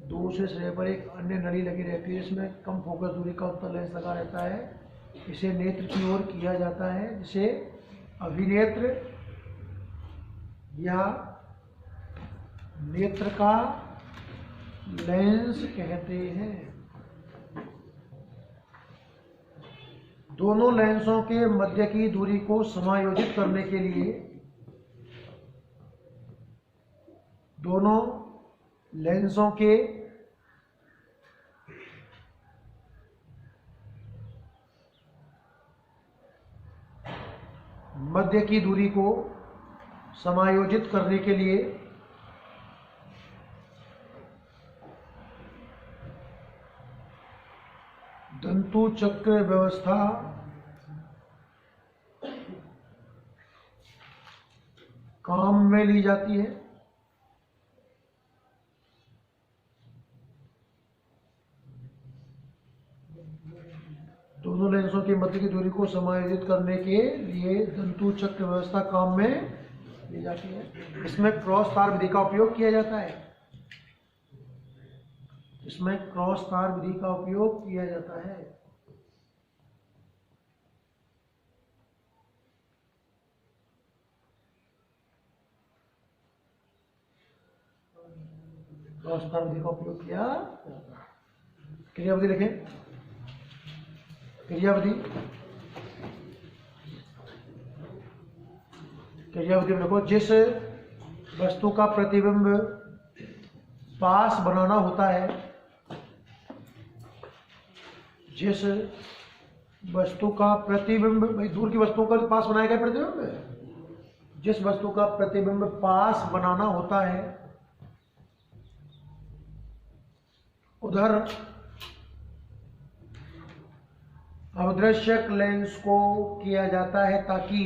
दूसरे सिरे पर एक अन्य नली लगी रहती है, इसमें कम फोकस दूरी का उत्तल लेंस लगा रहता है, इसे नेत्र की ओर किया जाता है, जिसे अभिनेत्र या नेत्र का लेंस कहते हैं। दोनों लेंसों के मध्य की दूरी को समायोजित करने के लिए, दोनों लेंसों के मध्य की दूरी को समायोजित करने के लिए तंतु चक्र व्यवस्था काम में ली जाती है। दोनों लेंसों की मध्य की दूरी को समायोजित करने के लिए तंतु चक्र व्यवस्था काम में ली जाती है। इसमें क्रॉस तार विधि का उपयोग किया जाता है, इसमें क्रॉस तार विधि का उपयोग किया जाता है। क्रॉस तार विधि का उपयोग किया जाता है। क्रियाविधि लिखें, क्रियाविधि, क्रियाविधि में देखो, जिस वस्तु का प्रतिबिंब पास बनाना होता है, जिस वस्तु का प्रतिबिंब, भाई दूर की वस्तुओं का पास बनाया गया प्रतिबिंब, जिस वस्तु का प्रतिबिंब पास बनाना होता है, उधर अवदृश्यक लेंस को किया जाता है, ताकि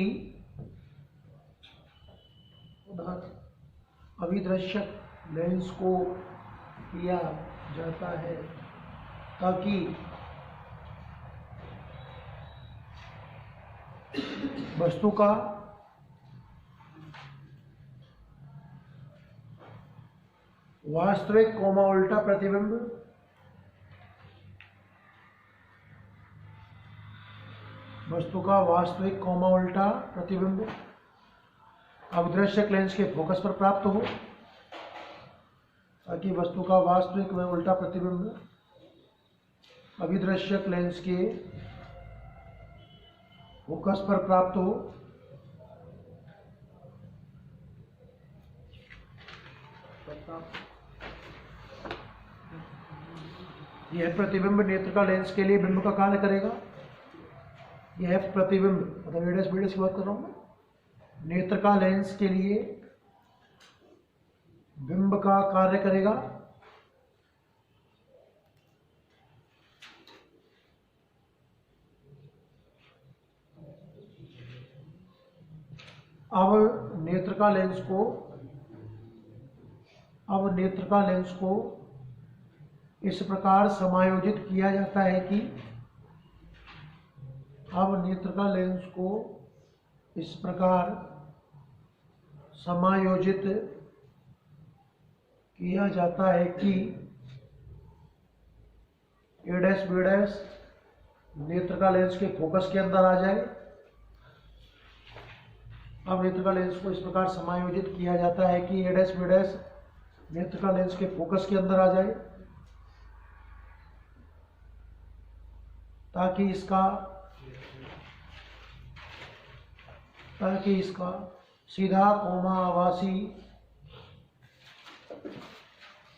उधर अभिदृश्यक लेंस को किया जाता है ताकि वस्तु का वास्तविक कोमा उल्टा प्रतिबिंब अभिदृश्यक लेंस के फोकस पर प्राप्त हो, ताकि वस्तु का वास्तविक व उल्टा प्रतिबिंब अभिदृश्यक लेंस के फोकस पर प्राप्त हो। यह प्रतिबिंब नेत्रिका लेंस के लिए बिंब का कार्य करेगा। यह प्रतिबिंब मतलब एडस बीडस की बात कर रहा हूं मैं, नेत्रिका लेंस के लिए बिंब का कार्य करेगा। अब नेत्रिका लेंस को इस प्रकार समायोजित किया जाता है कि ए डैश बी डैश नेत्रिका लेंस के फोकस के अंदर आ जाए। अब नेत्रिका लेंस को इस प्रकार समायोजित किया जाता है कि ए डैश बी डैश नेत्रिका लेंस के फोकस के अंदर आ जाए, ताकि इसका सीधा कोमा आभासी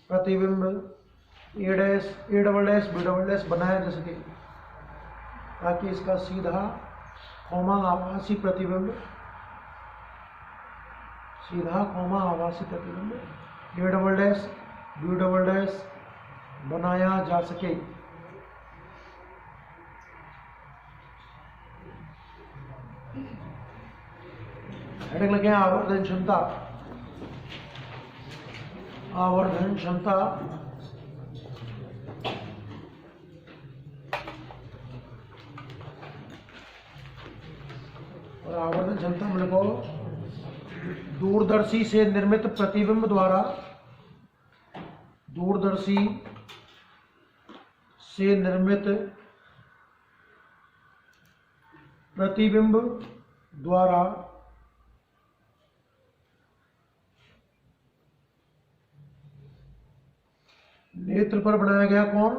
प्रतिबिंब A double dash B double dash बनाया जा सके, ताकि इसका सीधा कोमा आभासी प्रतिबिंब A double dash B double dash बनाया जा सके। हेडिंग लगे आवर्धन क्षमता। और आवर्धन क्षमता में लिखो दूरदर्शी से निर्मित प्रतिबिंब द्वारा नेत्र पर बनाया गया कोण,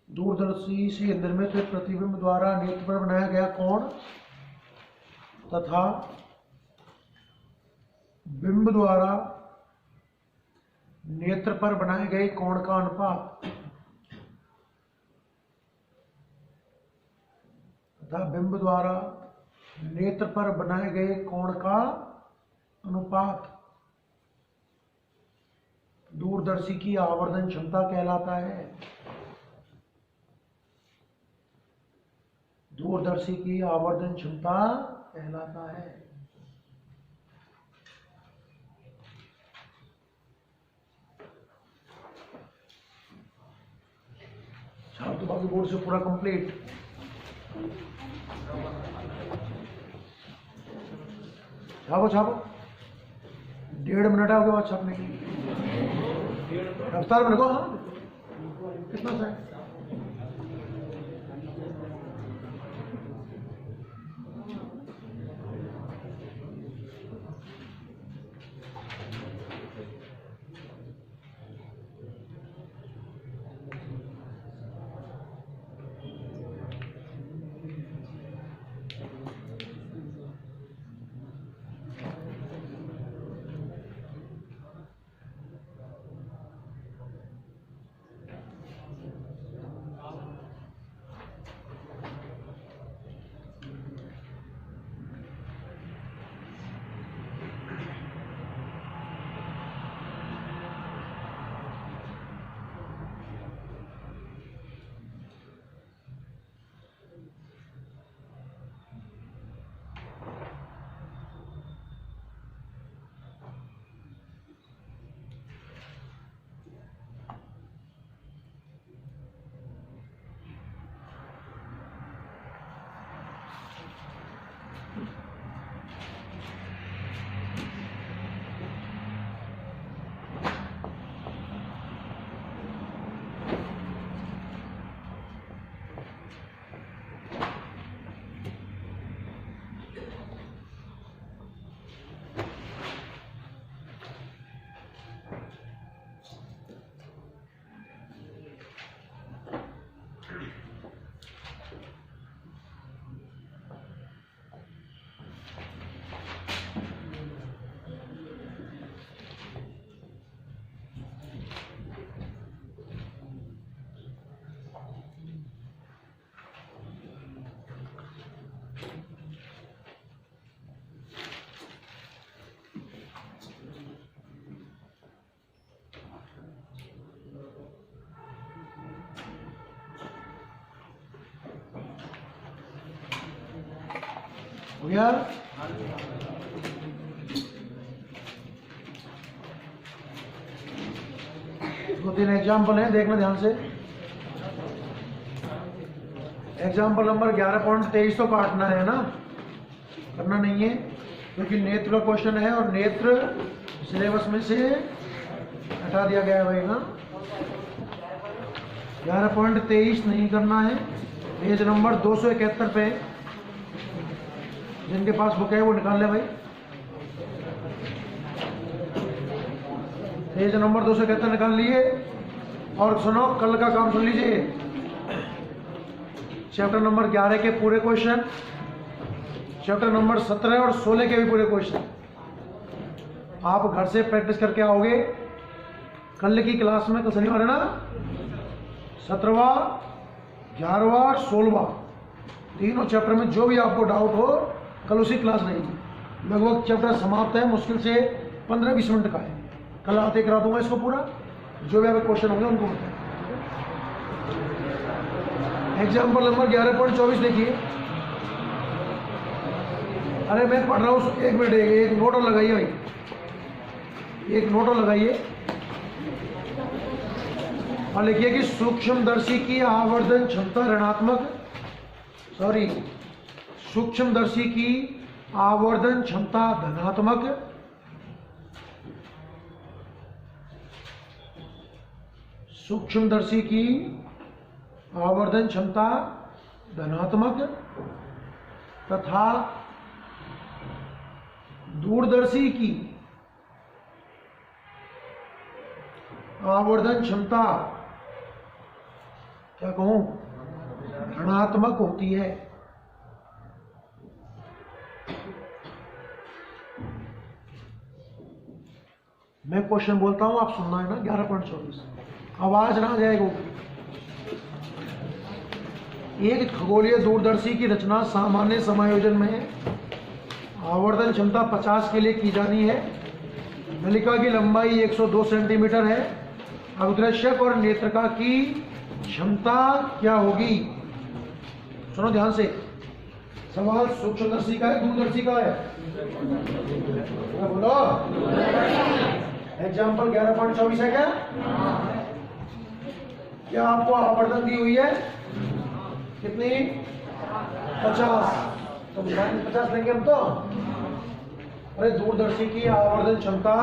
दूरदर्शी से निर्मित प्रतिबिंब द्वारा नेत्र पर बनाया गया कोण तथा बिंब द्वारा नेत्र पर बनाए गए कोण का अनुपात दूरदर्शी की आवर्धन क्षमता कहलाता है। छात्र बाकी बोर्ड से पूरा कंप्लीट। छापो 1.5 मिनट है, उसके बाद छापने की रफ्तार में लिखो। हाँ कितना सा है? हो गया? दो तीन एग्जाम्पल हैं, देखना ध्यान से। एग्जाम्पल नंबर 11.23 तो काटना है ना, करना नहीं है क्योंकि नेत्र का क्वेश्चन है और नेत्र सिलेबस में से हटा दिया गया है भाई ना। 11.23 नहीं करना है। पेज नंबर 271 पे, जिनके पास बुक है वो निकाल ले भाई। पेज नंबर 271 निकाल लिए। और सुनो, कल का काम सुन लीजिए। चैप्टर नंबर 11 के पूरे क्वेश्चन, चैप्टर नंबर 17 और 16 के भी पूरे क्वेश्चन आप घर से प्रैक्टिस करके आओगे। कल की क्लास में, कल शनिवार है ना, 17वां, 11वां, 16वां तीनों चैप्टर में जो भी आपको डाउट हो कल उसी क्लास रहेगी। लगभग चैप्टर समाप्त है, मुश्किल से 15-20 मिनट का है। कल आते करा दूंगा इसको पूरा, जो भी आपके क्वेश्चन होंगे उनको बताएं। एग्जाम्पल नंबर 11.24 देखिए। अरे मैं पढ़ रहा हूँ, एक मिनट, एक नोट और लगाइए भाई, एक नोट और लगाइए और लिखिए कि सूक्ष्मदर्शी की आवर्धन क्षमता ऋणात्मक, सूक्ष्मदर्शी की आवर्धन क्षमता धनात्मक, सूक्ष्मदर्शी की आवर्धन क्षमता धनात्मक तथा दूरदर्शी की आवर्धन क्षमता, क्या कहूं, ऋणात्मक होती है। मैं क्वेश्चन बोलता हूं, आप सुनना है ना। 11.24 आवाज ना जाएगा। एक खगोलीय दूरदर्शी की रचना सामान्य समायोजन में आवर्धन क्षमता 50 के लिए की जानी है। नलिका की लंबाई 102 सेंटीमीटर है। अभिदर्शक और नेत्रिका की क्षमता क्या होगी? सुनो ध्यान से, सवाल सूक्ष्मदर्शी का है, दूरदर्शी का है? बोलो। एग्जाम्पल 11.24 है क्या? क्या आपको आवर्धन दी हुई है कितनी? 50। तो 50 लेंगे हम तो। अरे दूरदर्शी की आवर्धन क्षमता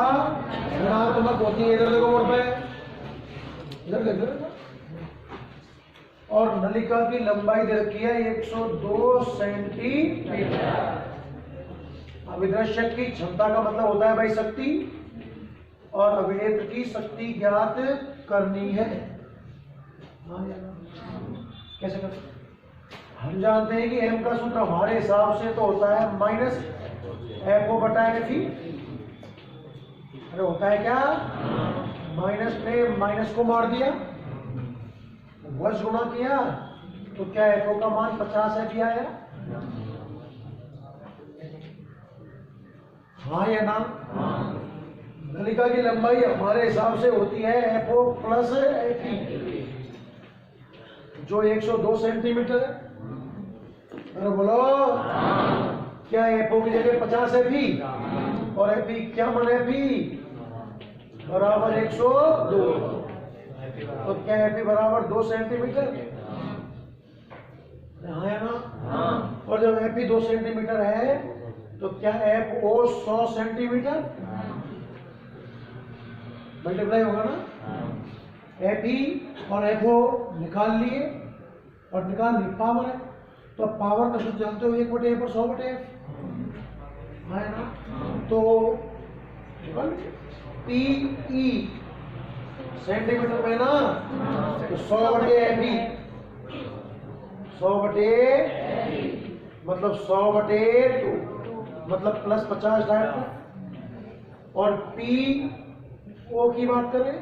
ऋणात्मक होती है। इधर देखो बोर्ड पे, इधर देखो। और नलिका की लंबाई दे रखी है 102 सेंटीमीटर। अभिदर्शक की क्षमता का मतलब होता है भाई शक्ति, और अभिनेत्र की शक्ति ज्ञात करनी है। कैसे करते? हम जानते हैं कि एम का सूत्र हमारे हिसाब से तो होता है माइनस एफओ बटा एफई। अरे होता है क्या? माइनस ने माइनस को मार दिया, वर्ष गुणा किया, तो क्या एफओ का मान 50 एफई आया? हाँ या ना? नलिका की लंबाई हमारे हिसाब से होती है एफओ प्लस एफई, जो 102 सेंटीमीटर है। अरे बोलो, क्या एफओ की जगह 50 एफई और एफई क्या मन एफई बराबर 102, तो क्या एफई बराबर 2 सेंटीमीटर? हाँ है ना? और जब एफई 2 सेंटीमीटर है तो क्या एफओ 100 सेंटीमीटर मल्टीप्लाई होगा ना? एफई और एफओ निकाल लिए और निकाल ली पावर है, तो पावर का सूत्र जानते हो 1/f और 100/f है ना? तो पीई सेंटीमीटर में ना, तो 100/FE, 100/FE मतलब 100/2 मतलब +50 डायरेक्ट। और पी ओ की बात करें